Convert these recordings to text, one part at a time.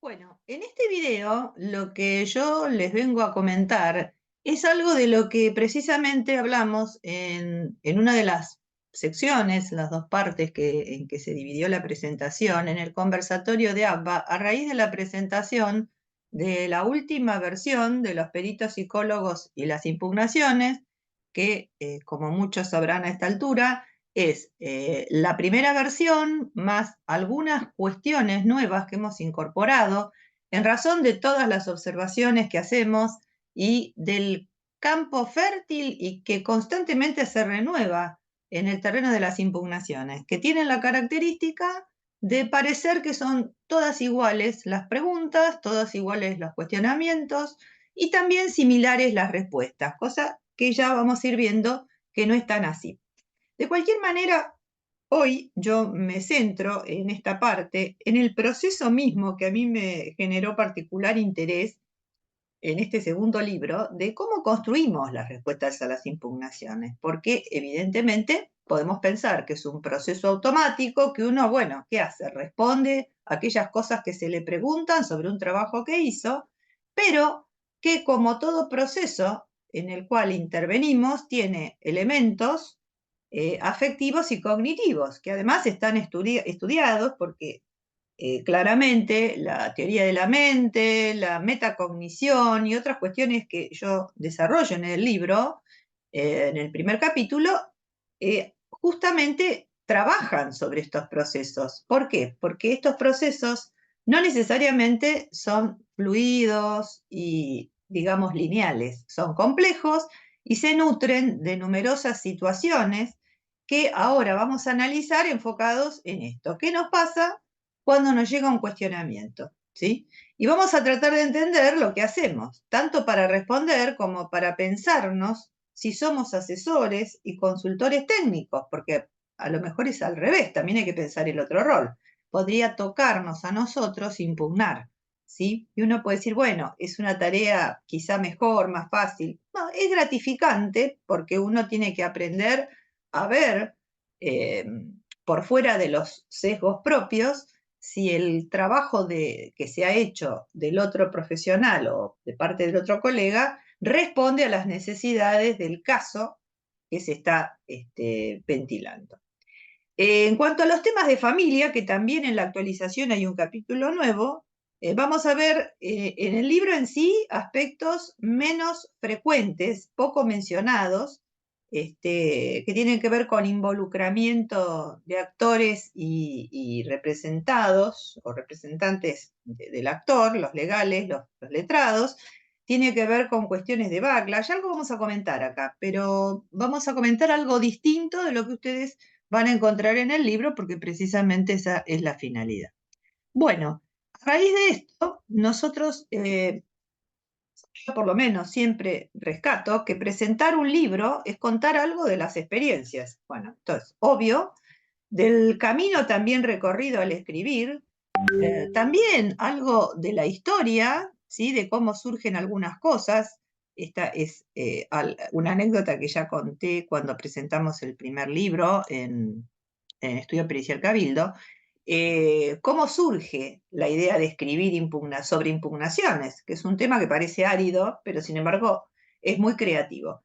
Bueno, en este video lo que yo les vengo a comentar es algo de lo que precisamente hablamos en una de las secciones, las dos partes en que se dividió la presentación, en el conversatorio de ABBA, a raíz de la presentación de la última versión de los peritos psicólogos y las impugnaciones, que como muchos sabrán a esta altura, es la primera versión más algunas cuestiones nuevas que hemos incorporado en razón de todas las observaciones que hacemos y del campo fértil y que constantemente se renueva en el terreno de las impugnaciones, que tienen la característica de parecer que son todas iguales las preguntas, todas iguales los cuestionamientos y también similares las respuestas, cosa que ya vamos a ir viendo que no es tan así. De cualquier manera, hoy yo me centro en esta parte, en el proceso mismo que a mí me generó particular interés en este segundo libro, de cómo construimos las respuestas a las impugnaciones, porque evidentemente podemos pensar que es un proceso automático que uno, bueno, ¿qué hace? Responde a aquellas cosas que se le preguntan sobre un trabajo que hizo, pero que como todo proceso en el cual intervenimos tiene elementos afectivos y cognitivos, que además están estudiados porque claramente la teoría de la mente, la metacognición y otras cuestiones que yo desarrollo en el libro, en el primer capítulo, justamente trabajan sobre estos procesos. ¿Por qué? Porque estos procesos no necesariamente son fluidos y, digamos, lineales, son complejos y se nutren de numerosas situaciones que ahora vamos a analizar enfocados en esto. ¿Qué nos pasa cuando nos llega un cuestionamiento? ¿Sí? Y vamos a tratar de entender lo que hacemos, tanto para responder como para pensarnos si somos asesores y consultores técnicos, porque a lo mejor es al revés, también hay que pensar el otro rol. Podría tocarnos a nosotros impugnar, ¿sí? Y uno puede decir, bueno, es una tarea quizá mejor, más fácil. No, es gratificante porque uno tiene que aprender a ver eh, por fuera de los sesgos propios si el trabajo que se ha hecho del otro profesional o de parte del otro colega responde a las necesidades del caso que se está ventilando. En cuanto a los temas de familia, que también en la actualización hay un capítulo nuevo, vamos a ver en el libro en sí aspectos menos frecuentes, poco mencionados, que tienen que ver con involucramiento de actores y representados o representantes del actor, los legales, los letrados. Tiene que ver con cuestiones de backlash, algo vamos a comentar acá, pero vamos a comentar algo distinto de lo que ustedes van a encontrar en el libro porque precisamente esa es la finalidad. Bueno, a raíz de esto, nosotros, yo por lo menos siempre rescato que presentar un libro es contar algo de las experiencias. Bueno, entonces, obvio, del camino también recorrido al escribir, también algo de la historia, ¿sí? De cómo surgen algunas cosas. Esta es una anécdota que ya conté cuando presentamos el primer libro en Estudio Pericial Cabildo. ¿Cómo surge la idea de escribir sobre impugnaciones? Que es un tema que parece árido, pero sin embargo es muy creativo.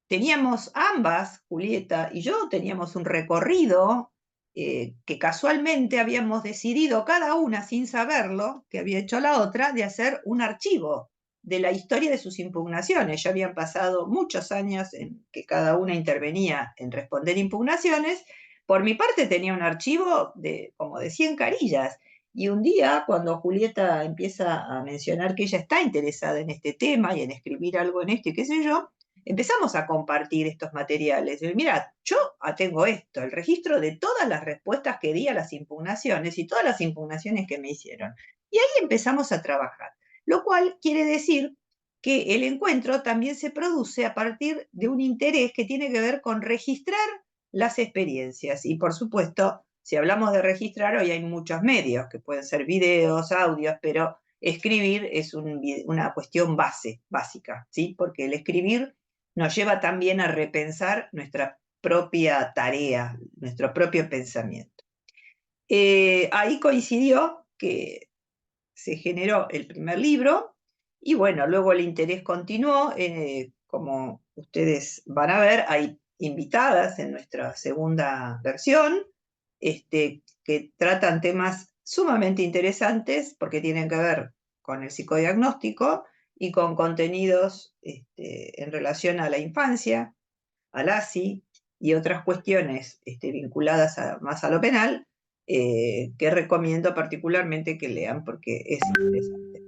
Teníamos ambas, Julieta y yo, teníamos un recorrido que casualmente habíamos decidido cada una sin saberlo, que había hecho la otra, de hacer un archivo de la historia de sus impugnaciones. Ya habían pasado muchos años en que cada una intervenía en responder impugnaciones. Por mi parte tenía un archivo de como de 100 carillas. Y un día, cuando Julieta empieza a mencionar que ella está interesada en este tema y en escribir algo en esto y qué sé yo, empezamos a compartir estos materiales. Mira, yo tengo esto, el registro de todas las respuestas que di a las impugnaciones y todas las impugnaciones que me hicieron. Y ahí empezamos a trabajar, lo cual quiere decir que el encuentro también se produce a partir de un interés que tiene que ver con registrar las experiencias. Y por supuesto, si hablamos de registrar, hoy hay muchos medios, que pueden ser videos, audios, pero escribir es una cuestión básica, ¿sí? Porque el escribir nos lleva también a repensar nuestra propia tarea, nuestro propio pensamiento. Ahí coincidió que se generó el primer libro, y bueno, luego el interés continuó, como ustedes van a ver, hay invitadas en nuestra segunda versión, que tratan temas sumamente interesantes porque tienen que ver con el psicodiagnóstico y con contenidos en relación a la infancia, al ASI y otras cuestiones vinculadas más a lo penal, que recomiendo particularmente que lean porque es interesante.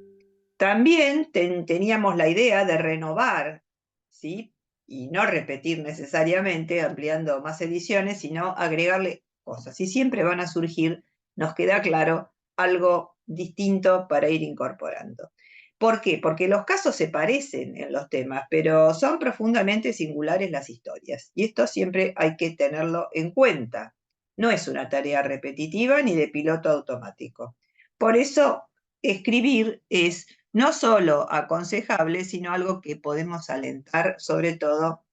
También teníamos la idea de renovar, ¿sí? Y no repetir necesariamente ampliando más ediciones, sino agregarle cosas. Y siempre van a surgir, nos queda claro, algo distinto para ir incorporando. ¿Por qué? Porque los casos se parecen en los temas, pero son profundamente singulares las historias. Y esto siempre hay que tenerlo en cuenta. No es una tarea repetitiva ni de piloto automático. Por eso, escribir es no solo aconsejable, sino algo que podemos alentar, sobre todo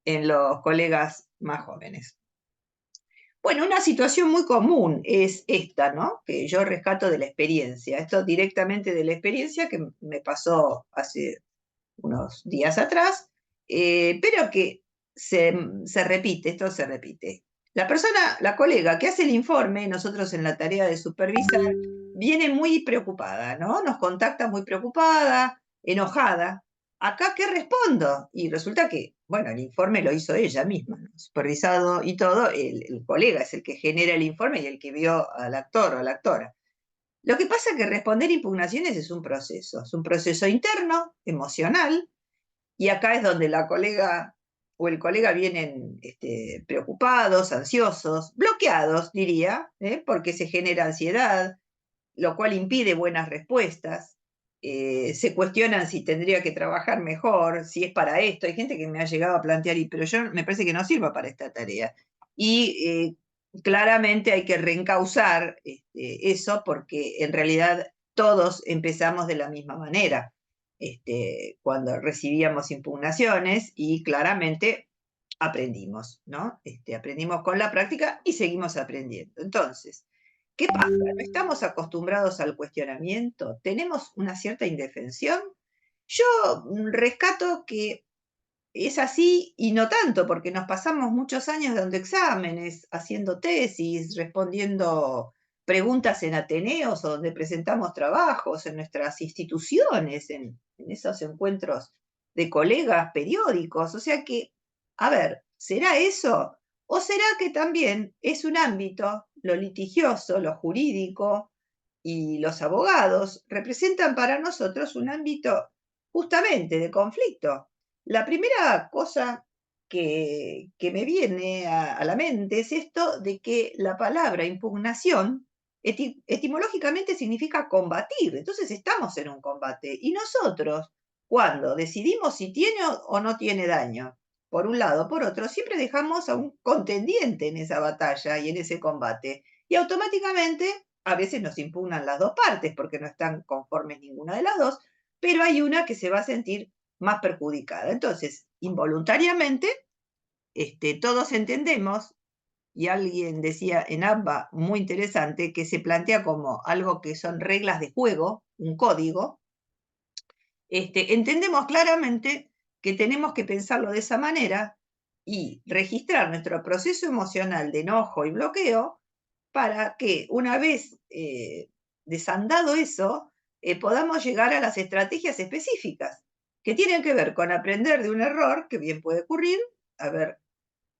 en los colegas más jóvenes. Bueno, una situación muy común es esta, ¿no? Que yo rescato de la experiencia. Esto directamente de la experiencia que me pasó hace unos días atrás, pero que se repite, esto se repite. La persona, la colega que hace el informe, nosotros en la tarea de supervisar, viene muy preocupada, ¿no? Nos contacta muy preocupada, enojada. ¿Acá qué respondo? Y resulta que, bueno, el informe lo hizo ella misma, ¿no? Supervisado y todo, el colega es el que genera el informe y el que vio al actor o a la actora. Lo que pasa es que responder impugnaciones es un proceso interno, emocional, y acá es donde la colega o el colega vienen preocupados, ansiosos, bloqueados, diría, porque se genera ansiedad, lo cual impide buenas respuestas. Se cuestionan si tendría que trabajar mejor, si es para esto. Hay gente que me ha llegado a plantear, pero yo me parece que no sirva para esta tarea. Y claramente hay que reencauzar eso porque en realidad todos empezamos de la misma manera cuando recibíamos impugnaciones y claramente aprendimos, ¿no? Aprendimos con la práctica y seguimos aprendiendo. Entonces, ¿qué pasa? ¿No estamos acostumbrados al cuestionamiento? ¿Tenemos una cierta indefensión? Yo rescato que es así y no tanto, porque nos pasamos muchos años dando exámenes, haciendo tesis, respondiendo preguntas en ateneos o donde presentamos trabajos, en nuestras instituciones, en esos encuentros de colegas periódicos. O sea que, a ver, ¿será eso? ¿O será que también es un ámbito, lo litigioso, lo jurídico y los abogados representan para nosotros un ámbito justamente de conflicto? La primera cosa que me viene a la mente es esto de que la palabra impugnación etimológicamente significa combatir. Entonces estamos en un combate. Y nosotros, cuando decidimos si tiene o no tiene daño, por un lado, por otro, siempre dejamos a un contendiente en esa batalla y en ese combate. Y automáticamente, a veces nos impugnan las dos partes porque no están conformes ninguna de las dos, pero hay una que se va a sentir más perjudicada. Entonces, involuntariamente, todos entendemos, y alguien decía en ABBA, muy interesante, que se plantea como algo que son reglas de juego, un código, entendemos claramente que tenemos que pensarlo de esa manera y registrar nuestro proceso emocional de enojo y bloqueo para que una vez desandado eso, podamos llegar a las estrategias específicas que tienen que ver con aprender de un error que bien puede ocurrir, haber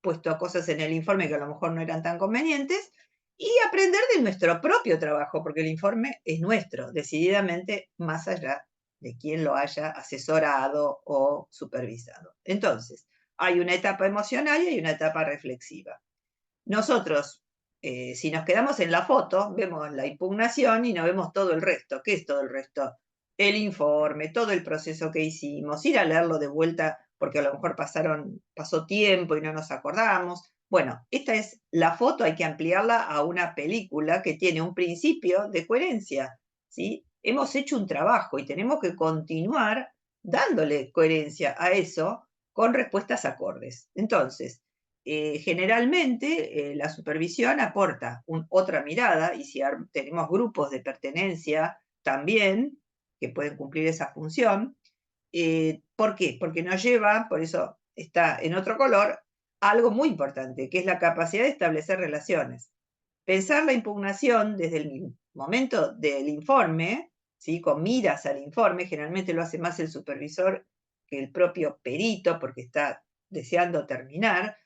puesto cosas en el informe que a lo mejor no eran tan convenientes, y aprender de nuestro propio trabajo, porque el informe es nuestro, decididamente más allá de quien lo haya asesorado o supervisado. Entonces, hay una etapa emocional y hay una etapa reflexiva. Nosotros, si nos quedamos en la foto, vemos la impugnación y no vemos todo el resto. ¿Qué es todo el resto? El informe, todo el proceso que hicimos, ir a leerlo de vuelta porque a lo mejor pasó tiempo y no nos acordamos. Bueno, esta es la foto, hay que ampliarla a una película que tiene un principio de coherencia, ¿sí? Hemos hecho un trabajo y tenemos que continuar dándole coherencia a eso con respuestas acordes. Entonces, generalmente la supervisión aporta otra mirada, y si tenemos grupos de pertenencia también que pueden cumplir esa función. ¿Por qué? Porque nos lleva, por eso está en otro color, a algo muy importante, que es la capacidad de establecer relaciones. Pensar la impugnación desde el momento del informe, ¿sí? Con miras al informe, generalmente lo hace más el supervisor que el propio perito, porque está deseando terminar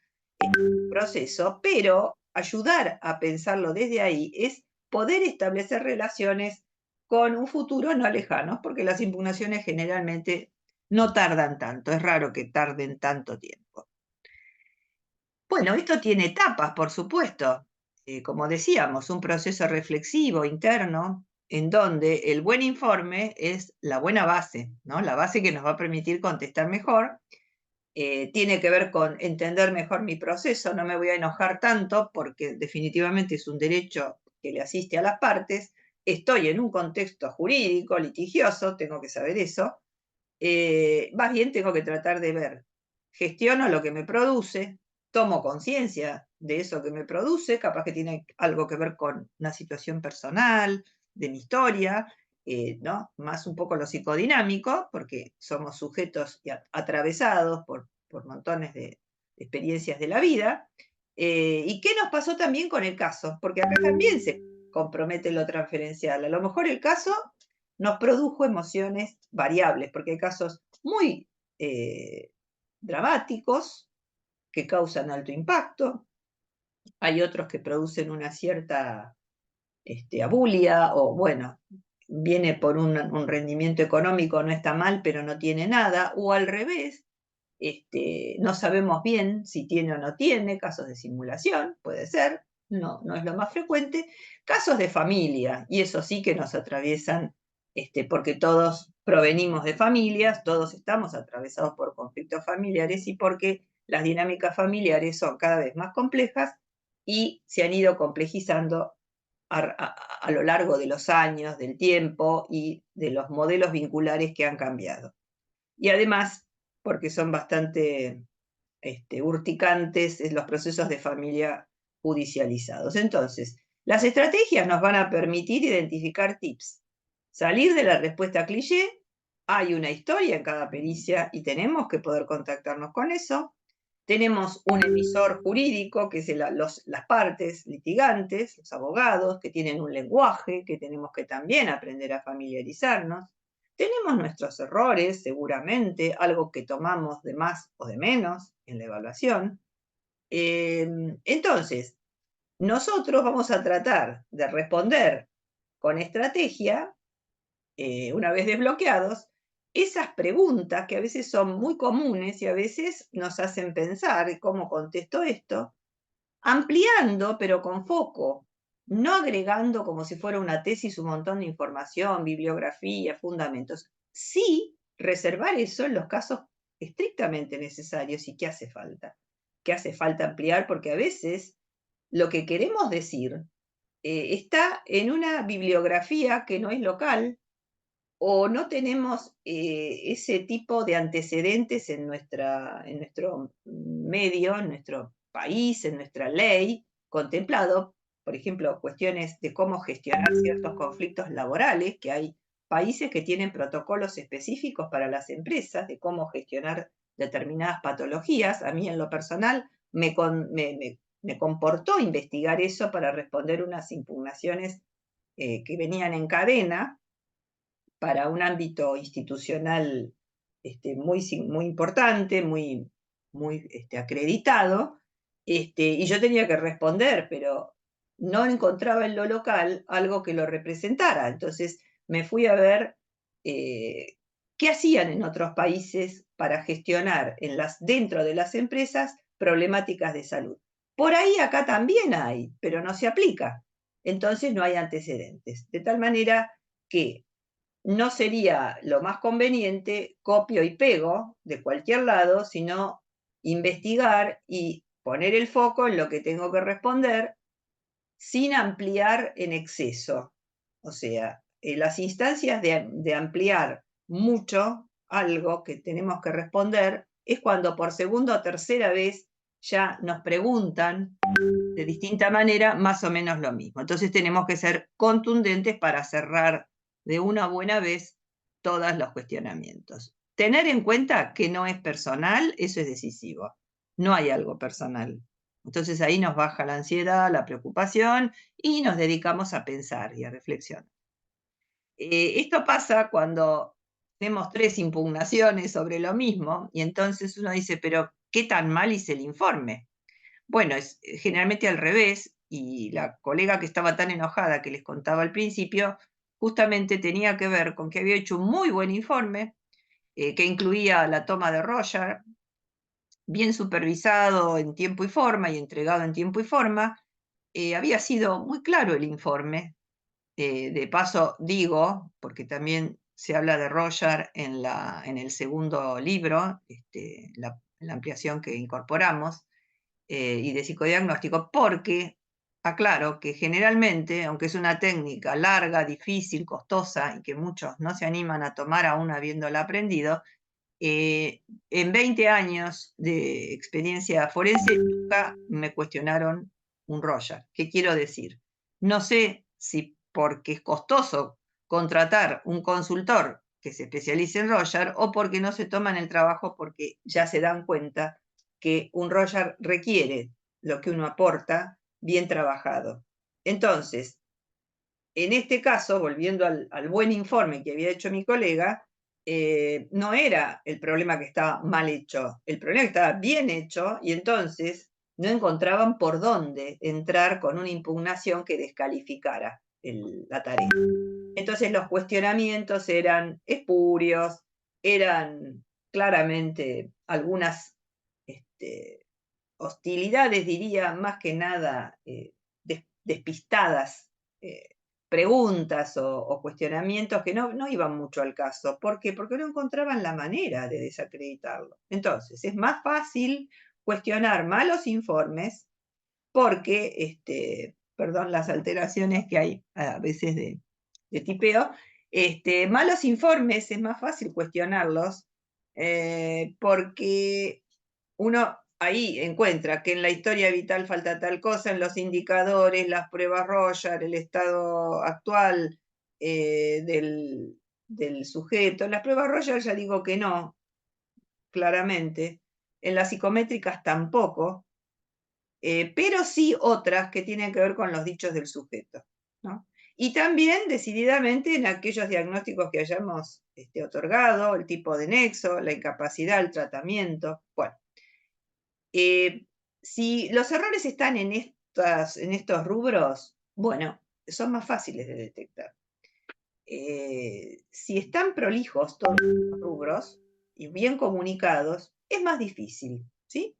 el proceso, pero ayudar a pensarlo desde ahí es poder establecer relaciones con un futuro no lejano, porque las impugnaciones generalmente no tardan tanto, es raro que tarden tanto tiempo. Bueno, esto tiene etapas, por supuesto. Como decíamos, un proceso reflexivo interno en donde el buen informe es la buena base, ¿no? La base que nos va a permitir contestar mejor. Tiene que ver con entender mejor mi proceso, no me voy a enojar tanto porque definitivamente es un derecho que le asiste a las partes. Estoy en un contexto jurídico, litigioso, tengo que saber eso. Más bien tengo que tratar de ver, gestiono lo que me produce, tomo conciencia de eso que me produce, capaz que tiene algo que ver con una situación personal, de mi historia, ¿no? Más un poco lo psicodinámico, porque somos sujetos atravesados por montones de experiencias de la vida. ¿Y qué nos pasó también con el caso? Porque acá también se compromete lo transferencial. A lo mejor el caso nos produjo emociones variables, porque hay casos muy dramáticos que causan alto impacto, hay otros que producen una cierta abulia, o bueno, viene por un rendimiento económico, no está mal, pero no tiene nada, o al revés, no sabemos bien si tiene o no tiene, casos de simulación, puede ser, no es lo más frecuente, casos de familia, y eso sí que nos atraviesan, porque todos provenimos de familias, todos estamos atravesados por conflictos familiares y porque las dinámicas familiares son cada vez más complejas y se han ido complejizando a lo largo de los años, del tiempo y de los modelos vinculares que han cambiado. Y además, porque son bastante urticantes los procesos de familia judicializados. Entonces, las estrategias nos van a permitir identificar tips, salir de la respuesta cliché, hay una historia en cada pericia y tenemos que poder contactarnos con eso. Tenemos un emisor jurídico, que es las partes litigantes, los abogados, que tienen un lenguaje que tenemos que también aprender a familiarizarnos. Tenemos nuestros errores, seguramente, algo que tomamos de más o de menos en la evaluación. Entonces, nosotros vamos a tratar de responder con estrategia, una vez desbloqueados, esas preguntas que a veces son muy comunes y a veces nos hacen pensar cómo contesto esto, ampliando pero con foco, no agregando como si fuera una tesis un montón de información, bibliografía, fundamentos. Sí, reservar eso en los casos estrictamente necesarios y que hace falta. Que hace falta ampliar porque a veces lo que queremos decir está en una bibliografía que no es local, o no tenemos ese tipo de antecedentes en nuestro medio, en nuestro país, en nuestra ley, contemplado, por ejemplo, cuestiones de cómo gestionar ciertos conflictos laborales, que hay países que tienen protocolos específicos para las empresas de cómo gestionar determinadas patologías. A mí en lo personal me comportó investigar eso para responder unas impugnaciones que venían en cadena para un ámbito institucional muy importante, muy acreditado, y yo tenía que responder, pero no encontraba en lo local algo que lo representara. Entonces me fui a ver qué hacían en otros países para gestionar dentro de las empresas problemáticas de salud. Por ahí acá también hay, pero no se aplica. Entonces no hay antecedentes. De tal manera que no sería lo más conveniente copio y pego de cualquier lado, sino investigar y poner el foco en lo que tengo que responder sin ampliar en exceso. O sea, las instancias de ampliar mucho algo que tenemos que responder es cuando por segunda o tercera vez ya nos preguntan de distinta manera más o menos lo mismo. Entonces tenemos que ser contundentes para cerrar de una buena vez todos los cuestionamientos. Tener en cuenta que no es personal, eso es decisivo. No hay algo personal. Entonces ahí nos baja la ansiedad, la preocupación y nos dedicamos a pensar y a reflexionar. Esto pasa cuando tenemos 3 impugnaciones sobre lo mismo y entonces uno dice, pero ¿qué tan mal hice el informe? Bueno, es generalmente al revés, y la colega que estaba tan enojada que les contaba al principio, justamente tenía que ver con que había hecho un muy buen informe, que incluía la toma de Roger, bien supervisado en tiempo y forma y entregado en tiempo y forma. Había sido muy claro el informe. De paso digo, porque también se habla de Roger en el segundo libro, la ampliación que incorporamos, y de psicodiagnóstico, porque aclaro que generalmente, aunque es una técnica larga, difícil, costosa y que muchos no se animan a tomar aún habiéndola aprendido, en 20 años de experiencia forense nunca me cuestionaron un Roger. ¿Qué quiero decir? No sé si porque es costoso contratar un consultor que se especialice en Roger o porque no se toman el trabajo porque ya se dan cuenta que un Roger requiere lo que uno aporta bien trabajado. Entonces, en este caso, volviendo al buen informe que había hecho mi colega, no era el problema que estaba mal hecho, el problema que estaba bien hecho y entonces no encontraban por dónde entrar con una impugnación que descalificara la tarea. Entonces los cuestionamientos eran espurios, eran claramente algunas hostilidades, diría, más que nada despistadas, preguntas o cuestionamientos que no iban mucho al caso. ¿Por qué? Porque no encontraban la manera de desacreditarlo. Entonces, es más fácil cuestionar malos informes porque, perdón las alteraciones que hay a veces de tipeo, malos informes es más fácil cuestionarlos porque uno ahí encuentra que en la historia vital falta tal cosa, en los indicadores, las pruebas Roger, el estado actual del sujeto. En las pruebas Roger ya digo que no, claramente. En las psicométricas tampoco, pero sí otras que tienen que ver con los dichos del sujeto, ¿no? Y también decididamente en aquellos diagnósticos que hayamos otorgado, el tipo de nexo, la incapacidad, el tratamiento. Bueno, si los errores están en estos rubros, bueno, son más fáciles de detectar. Si están prolijos todos los rubros y bien comunicados, es más difícil, ¿sí?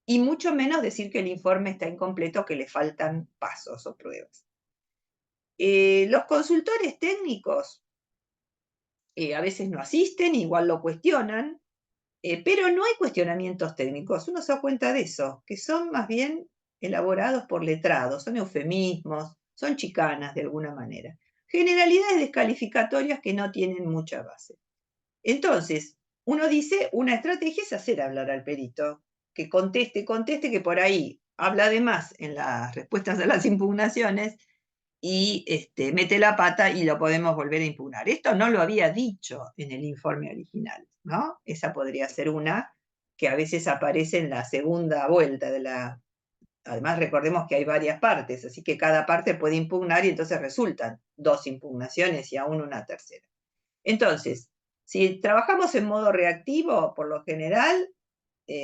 Y mucho menos decir que el informe está incompleto, que le faltan pasos o pruebas. Los consultores técnicos a veces no asisten, igual lo cuestionan, pero no hay cuestionamientos técnicos, uno se da cuenta de eso, que son más bien elaborados por letrados, son eufemismos, son chicanas de alguna manera. Generalidades descalificatorias que no tienen mucha base. Entonces, uno dice, una estrategia es hacer hablar al perito, que conteste, que por ahí habla de más en las respuestas a las impugnaciones y mete la pata y lo podemos volver a impugnar. Esto no lo había dicho en el informe original, ¿no? Esa podría ser una que a veces aparece en la segunda vuelta de la... Además, recordemos que hay varias partes, así que cada parte puede impugnar y entonces resultan 2 impugnaciones y aún una tercera. Entonces, si trabajamos en modo reactivo, por lo general,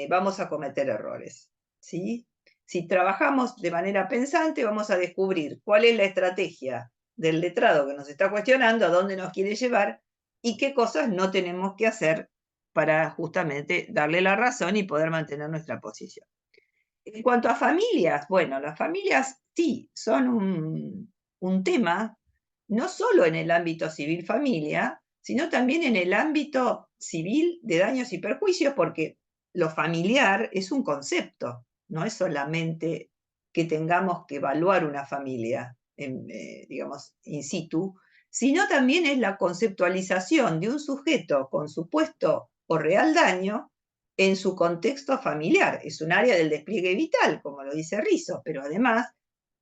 vamos a cometer errores, ¿sí? Si trabajamos de manera pensante, vamos a descubrir cuál es la estrategia del letrado que nos está cuestionando, a dónde nos quiere llevar y qué cosas no tenemos que hacer para justamente darle la razón y poder mantener nuestra posición. En cuanto a familias, bueno, las familias sí son un tema, no solo en el ámbito civil familia, sino también en el ámbito civil de daños y perjuicios, porque lo familiar es un concepto, no es solamente que tengamos que evaluar una familia, digamos, in situ, sino también es la conceptualización de un sujeto con supuesto o real daño en su contexto familiar. Es un área del despliegue vital, como lo dice Rizzo, pero además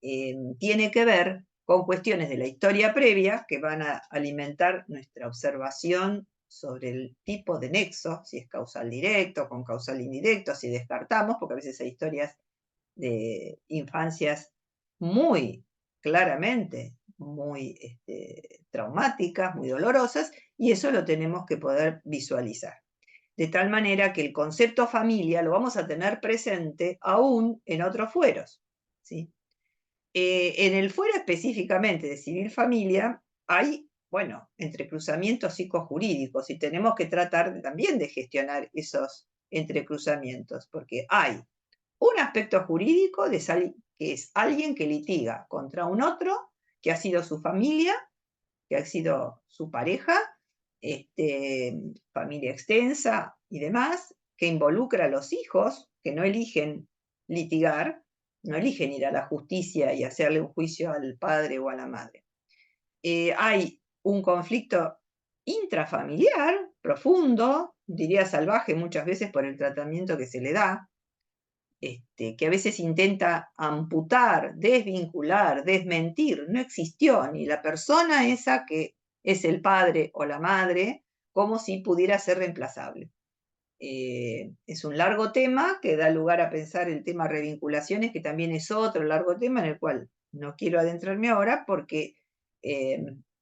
tiene que ver con cuestiones de la historia previa que van a alimentar nuestra observación sobre el tipo de nexo, si es causal directo, con causal indirecto, si descartamos, porque a veces hay historias de infancias muy claramente, muy traumáticas, muy dolorosas, y eso lo tenemos que poder visualizar. De tal manera que el concepto familia lo vamos a tener presente aún en otros fueros, ¿sí? En el fuero específicamente de civil familia hay, bueno, entrecruzamientos psicojurídicos y tenemos que tratar también de gestionar esos entrecruzamientos, porque hay un aspecto jurídico que es alguien que litiga contra un otro que ha sido su familia, que ha sido su pareja, familia extensa y demás, que involucra a los hijos que no eligen litigar, no eligen ir a la justicia y hacerle un juicio al padre o a la madre. Hay un conflicto intrafamiliar profundo, diría salvaje muchas veces por el tratamiento que se le da, que a veces intenta amputar, desvincular, desmentir, no existió ni la persona esa que es el padre o la madre, como si pudiera ser reemplazable. Es un largo tema que da lugar a pensar el tema revinculaciones, que también es otro largo tema en el cual no quiero adentrarme ahora porque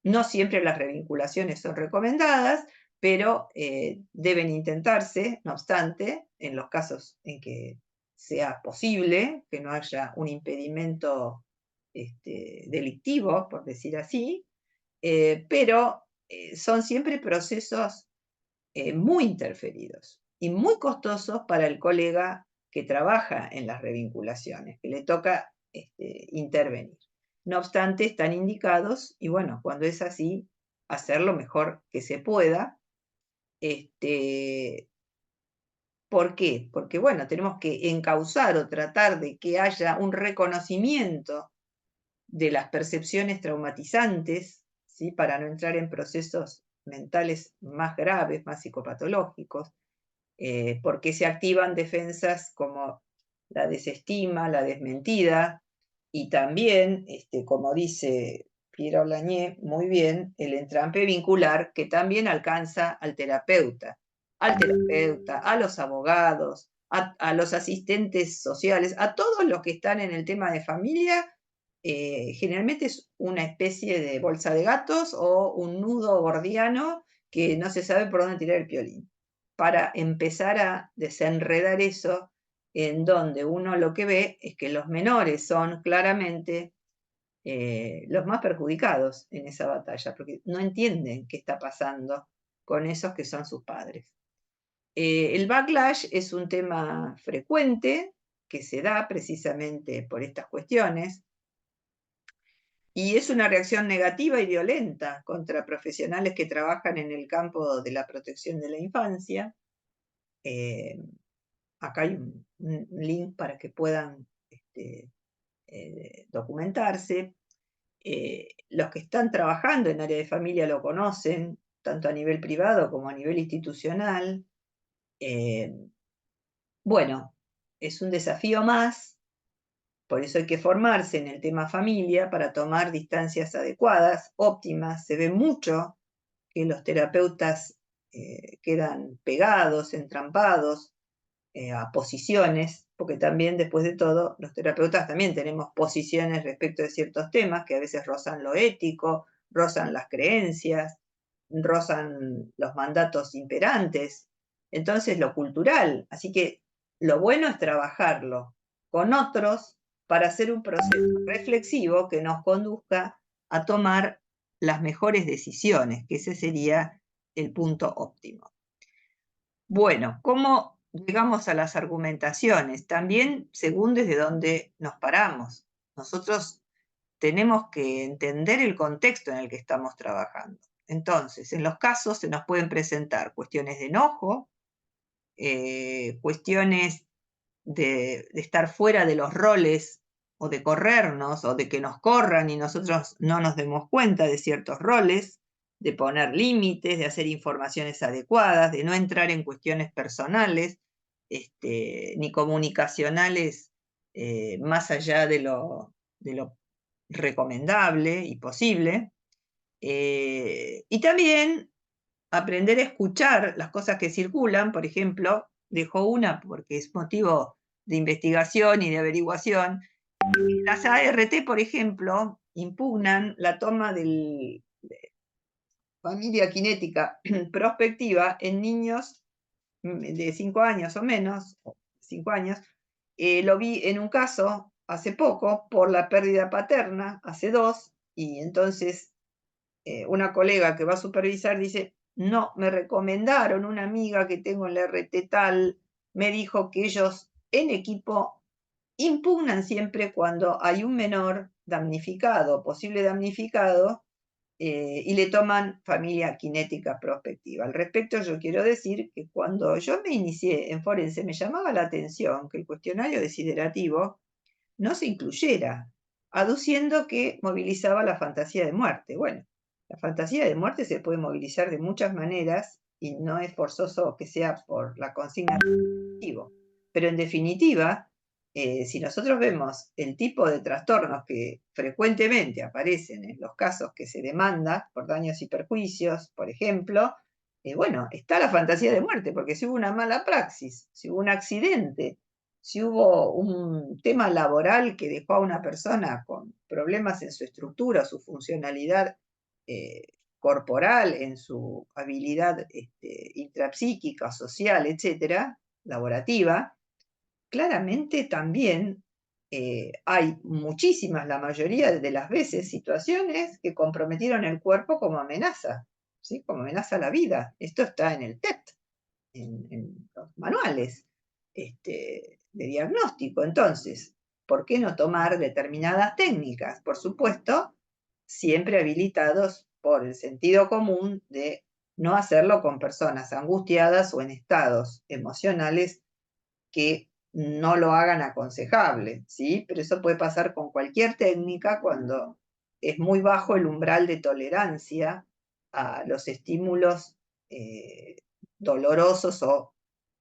no siempre las revinculaciones son recomendadas, pero deben intentarse, no obstante, en los casos en que sea posible, que no haya un impedimento delictivo, por decir así, pero son siempre procesos muy interferidos y muy costosos para el colega que trabaja en las revinculaciones, que le toca intervenir. No obstante, están indicados y bueno, cuando es así, hacer lo mejor que se pueda. ¿Por qué? Porque bueno, tenemos que encauzar o tratar de que haya un reconocimiento de las percepciones traumatizantes, ¿sí? Para no entrar en procesos mentales más graves, más psicopatológicos, porque se activan defensas como la desestima, la desmentida, y también, como dice Piero Lañé muy bien, el entrampe vincular que también alcanza al terapeuta, a los abogados, a los asistentes sociales, a todos los que están en el tema de familia. Generalmente es una especie de bolsa de gatos o un nudo gordiano que no se sabe por dónde tirar el piolín, para empezar a desenredar eso, en donde uno lo que ve es que los menores son claramente los más perjudicados en esa batalla, porque no entienden qué está pasando con esos que son sus padres. El backlash es un tema frecuente que se da precisamente por estas cuestiones, y es una reacción negativa y violenta contra profesionales que trabajan en el campo de la protección de la infancia. Acá hay un link para que puedan documentarse. Los que están trabajando en área de familia lo conocen, tanto a nivel privado como a nivel institucional. Bueno, es un desafío más, por eso hay que formarse en el tema familia para tomar distancias adecuadas, óptimas. Se ve mucho que los terapeutas quedan pegados, entrampados a posiciones, porque también después de todo los terapeutas también tenemos posiciones respecto de ciertos temas que a veces rozan lo ético, rozan las creencias, rozan los mandatos imperantes, entonces lo cultural. Así que lo bueno es trabajarlo con otros para hacer un proceso reflexivo que nos conduzca a tomar las mejores decisiones, que ese sería el punto óptimo. Bueno, ¿cómo llegamos a las argumentaciones? También según desde dónde nos paramos. Nosotros tenemos que entender el contexto en el que estamos trabajando. Entonces, en los casos se nos pueden presentar cuestiones de enojo, cuestiones de estar fuera de los roles o de corrernos o de que nos corran y nosotros no nos demos cuenta de ciertos roles, de poner límites, de hacer informaciones adecuadas, de no entrar en cuestiones personales, ni comunicacionales más allá de lo recomendable y posible. Y también aprender a escuchar las cosas que circulan. Por ejemplo, dejo una porque es motivo de investigación y de averiguación. Las ART, por ejemplo, impugnan la toma de familia cinética prospectiva en niños de 5 años o menos, 5 años. Lo vi en un caso hace poco por la pérdida paterna, hace 2, y entonces una colega que va a supervisar dice, no, me recomendaron, una amiga que tengo en la RT tal, me dijo que ellos en equipo impugnan siempre cuando hay un menor damnificado, posible damnificado, y le toman familia cinética prospectiva. Al respecto, yo quiero decir que cuando yo me inicié en forense, me llamaba la atención que el cuestionario desiderativo no se incluyera, aduciendo que movilizaba la fantasía de muerte. Bueno, la fantasía de muerte se puede movilizar de muchas maneras y no es forzoso que sea por la consigna desiderativo. Pero en definitiva, si nosotros vemos el tipo de trastornos que frecuentemente aparecen en los casos que se demanda por daños y perjuicios, por ejemplo, bueno, está la fantasía de muerte, porque si hubo una mala praxis, si hubo un accidente, si hubo un tema laboral que dejó a una persona con problemas en su estructura, su funcionalidad corporal, en su habilidad intrapsíquica, social, etcétera, laborativa, claramente también hay muchísimas, la mayoría de las veces, situaciones que comprometieron el cuerpo como amenaza, ¿sí? Como amenaza a la vida. Esto está en el TET, en los manuales de diagnóstico. Entonces, ¿por qué no tomar determinadas técnicas? Por supuesto, siempre habilitados por el sentido común de no hacerlo con personas angustiadas o en estados emocionales que no lo hagan aconsejable, ¿sí? Pero eso puede pasar con cualquier técnica cuando es muy bajo el umbral de tolerancia a los estímulos dolorosos o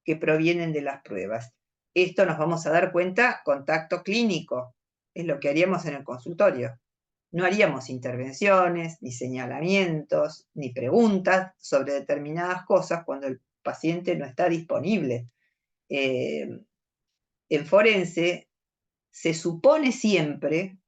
que provienen de las pruebas. Esto nos vamos a dar cuenta con tacto clínico, es lo que haríamos en el consultorio. No haríamos intervenciones, ni señalamientos, ni preguntas sobre determinadas cosas cuando el paciente no está disponible. En forense se supone siempre,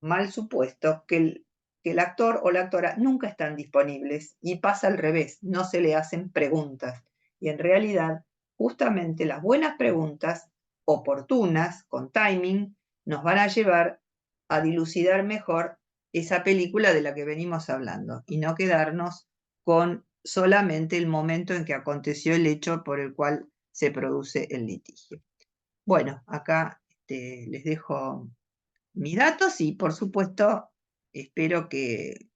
mal supuesto, que el actor o la actora nunca están disponibles y pasa al revés, no se le hacen preguntas. Y en realidad, justamente las buenas preguntas, oportunas, con timing, nos van a llevar a dilucidar mejor esa película de la que venimos hablando y no quedarnos con solamente el momento en que aconteció el hecho por el cual se produce el litigio. Bueno, acá les dejo mis datos y por supuesto espero que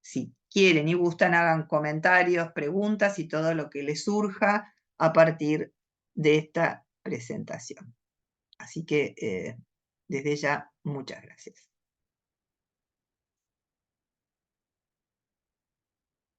si quieren y gustan hagan comentarios, preguntas y todo lo que les surja a partir de esta presentación. Así que desde ya, muchas gracias.